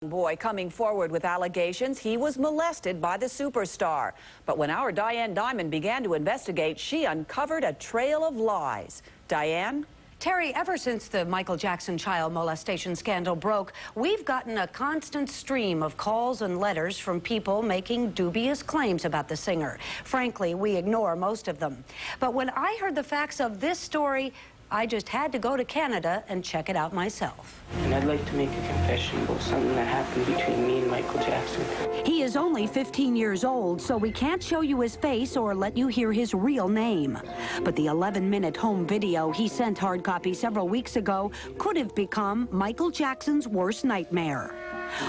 Boy coming forward with allegations he was molested by the superstar. But when our Diane Diamond began to investigate, she uncovered a trail of lies. Diane? Terry, ever since the Michael Jackson child molestation scandal broke, we've gotten a constant stream of calls and letters from people making dubious claims about the singer. Frankly, we ignore most of them. But when I heard the facts of this story, I just had to go to Canada and check it out myself. And I'd like to make a confession about something that happened between me and Michael Jackson. He is only 15 years old, so we can't show you his face or let you hear his real name. But the 11-minute home video he sent hard copy several weeks ago could have become Michael Jackson's worst nightmare.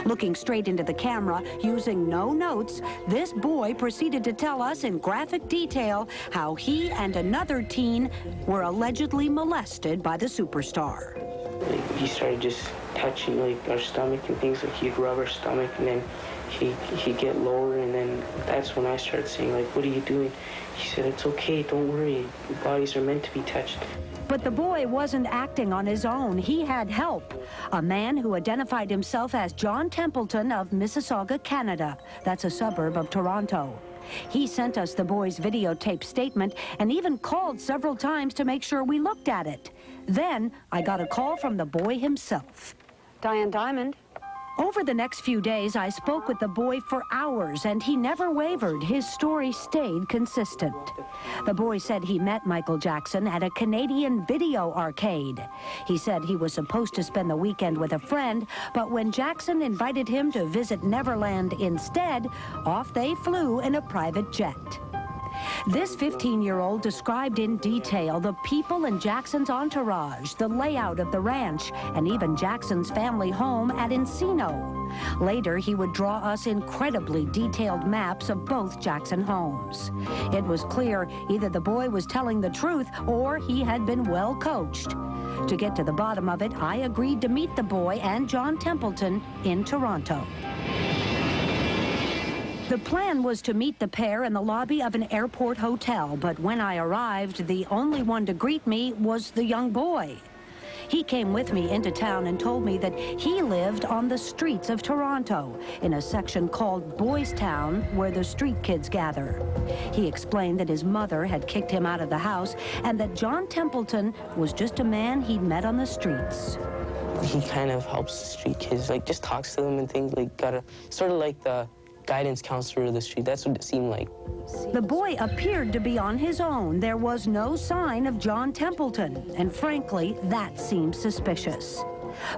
Looking straight into the camera, using no notes, this boy proceeded to tell us in graphic detail how he and another teen were allegedly molested by the superstar. He started just touching our stomach and things, he'd rub our stomach, and then he'd get lower, and then that's when I started saying, what are you doing? He said, it's okay, don't worry, bodies are meant to be touched. But the boy wasn't acting on his own. He had help. A man who identified himself as John Templeton of Mississauga, Canada. That's a suburb of Toronto. He sent us the boy's videotape statement and even called several times to make sure we looked at it. Then I got a call from the boy himself. Diane Diamond. Over the next few days, I spoke with the boy for hours, and he never wavered. His story stayed consistent. The boy said he met Michael Jackson at a Canadian video arcade. He said he was supposed to spend the weekend with a friend, but when Jackson invited him to visit Neverland instead, off they flew in a private jet. This 15-year-old described in detail the people in Jackson's entourage, the layout of the ranch, and even Jackson's family home at Encino. Later, he would draw us incredibly detailed maps of both Jackson homes. It was clear either the boy was telling the truth or he had been well coached. To get to the bottom of it, I agreed to meet the boy and John Templeton in Toronto. The plan was to meet the pair in the lobby of an airport hotel, but when I arrived, the only one to greet me was the young boy. He came with me into town and told me that he lived on the streets of Toronto, in a section called Boys Town, where the street kids gather. He explained that his mother had kicked him out of the house and that John Templeton was just a man he'd met on the streets. He kind of helps the street kids, just talks to them and things, sort of like the guidance counselor of the street. That's what it seemed like. The boy appeared to be on his own. There was no sign of John Templeton, and frankly, that seemed suspicious.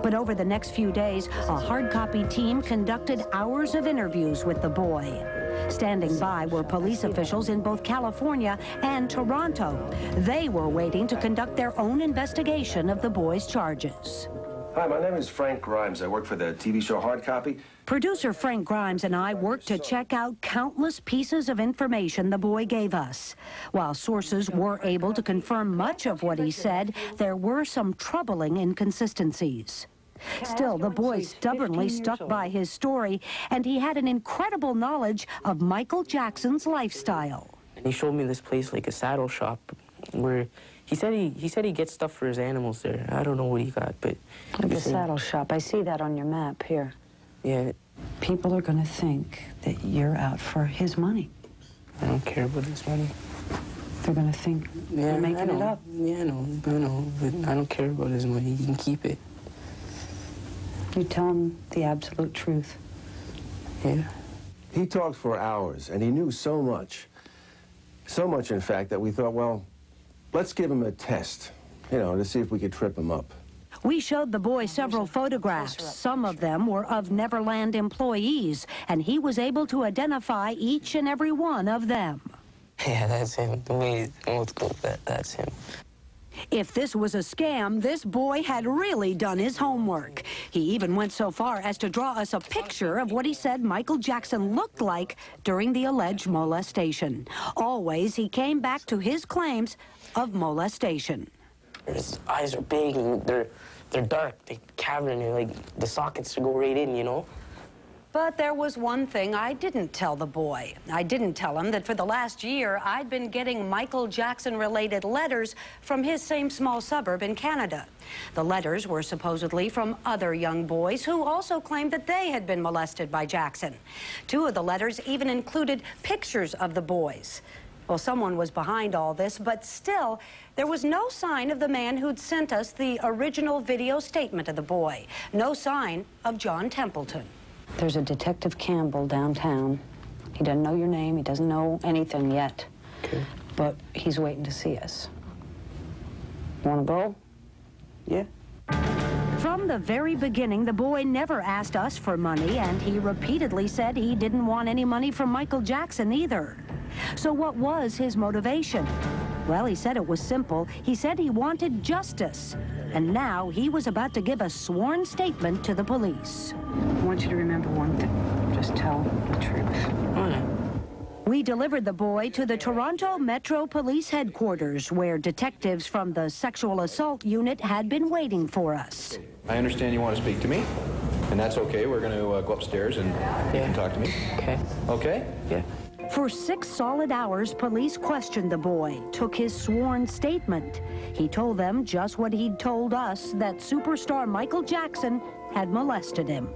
But over the next few days, a hard copy team conducted hours of interviews with the boy. Standing by were police officials in both California and Toronto. They were waiting to conduct their own investigation of the boy's charges. Hi, my name is Frank Grimes. I work for the TV show Hard Copy. Producer Frank Grimes and I worked to check out countless pieces of information the boy gave us. While sources were able to confirm much of what he said, there were some troubling inconsistencies. Still, the boy stubbornly stuck by his story, and he had an incredible knowledge of Michael Jackson's lifestyle. And he showed me this place, like a saddle shop, where he said he gets stuff for his animals there. I don't know what he got, but... Like a saddle shop. I see that on your map here. Yeah. People are going to think that you're out for his money. I don't care about his money. They're going to think you're making it up. Yeah, I know, but I don't care about his money. He can keep it. You tell him the absolute truth. Yeah. He talked for hours, and he knew so much. So much, in fact, that we thought, well, let's give him a test, to see if we could trip him up. We showed the boy several photographs. Some of them were of Neverland employees, and he was able to identify each and every one of them. Yeah, that's him. The way old school, that's him. If this was a scam, this boy had really done his homework. He even went so far as to draw us a picture of what he said Michael Jackson looked like during the alleged molestation. Always, he came back to his claims of molestation. His eyes are big, and they're dark, they're cavernous, the sockets to go right in, But there was one thing I didn't tell the boy. I didn't tell him that for the last year, I'd been getting Michael Jackson-related letters from his same small suburb in Canada. The letters were supposedly from other young boys who also claimed that they had been molested by Jackson. Two of the letters even included pictures of the boys. Well, someone was behind all this, but still, there was no sign of the man who'd sent us the original video statement of the boy. No sign of John Templeton. There's a Detective Campbell downtown. He doesn't know your name. He doesn't know anything yet. Okay. But he's waiting to see us. Want to go? Yeah. From the very beginning, the boy never asked us for money, and he repeatedly said he didn't want any money from Michael Jackson either. So what was his motivation? Well, he said it was simple. He said he wanted justice. And now he was about to give a sworn statement to the police. I want you to remember one thing. Just tell the truth. All right. We delivered the boy to the Toronto Metro Police Headquarters, where detectives from the Sexual Assault Unit had been waiting for us. I understand you want to speak to me, and that's okay. We're going to go upstairs and you can talk to me. Okay. Okay? Yeah. For 6 solid hours, police questioned the boy, took his sworn statement. He told them just what he'd told us, that superstar Michael Jackson had molested him.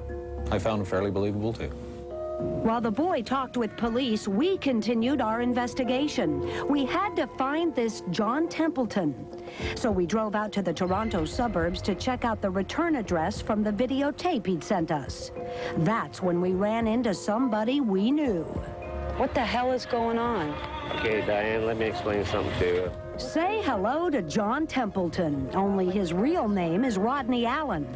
I found him fairly believable, too. While the boy talked with police, we continued our investigation. We had to find this John Templeton. So we drove out to the Toronto suburbs to check out the return address from the videotape he'd sent us. That's when we ran into somebody we knew. What the hell is going on? Okay, Diane, let me explain something to you. Say hello to John Templeton, only his real name is Rodney Allen.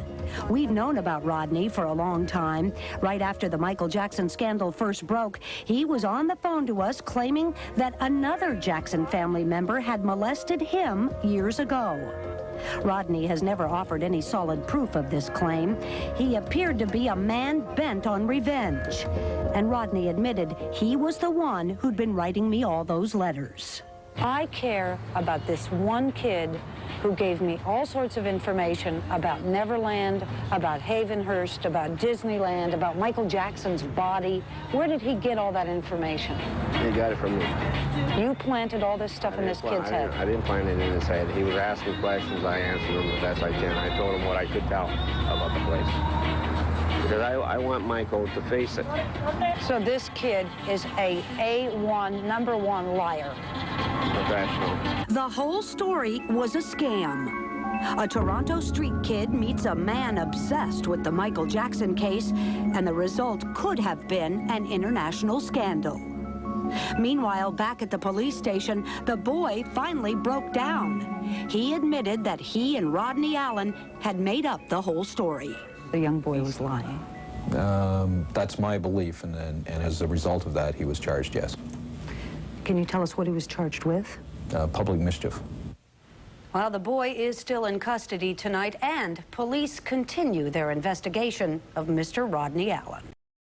We've known about Rodney for a long time. Right after the Michael Jackson scandal first broke, he was on the phone to us claiming that another Jackson family member had molested him years ago. Rodney has never offered any solid proof of this claim. He appeared to be a man bent on revenge. And Rodney admitted he was the one who'd been writing me all those letters. I care about this one kid who gave me all sorts of information about Neverland, about Havenhurst, about Disneyland, about Michael Jackson's body. Where did he get all that information? He got it from me. You planted all this stuff in this kid's head. I didn't plant it in his head. He was asking questions. I answered them the best I can. I told him what I could tell about the place. Because I want Michael to face it. So this kid is a A1, #1 liar. Professional. The whole story was a scam. A Toronto street kid meets a man obsessed with the Michael Jackson case, and the result could have been an international scandal. Meanwhile, back at the police station, the boy finally broke down. He admitted that he and Rodney Allen had made up the whole story. The young boy was lying. That's my belief, and as a result of that, he was charged, yes. Can you tell us what he was charged with? Public mischief. Well, the boy is still in custody tonight, and police continue their investigation of Mr. Rodney Allen.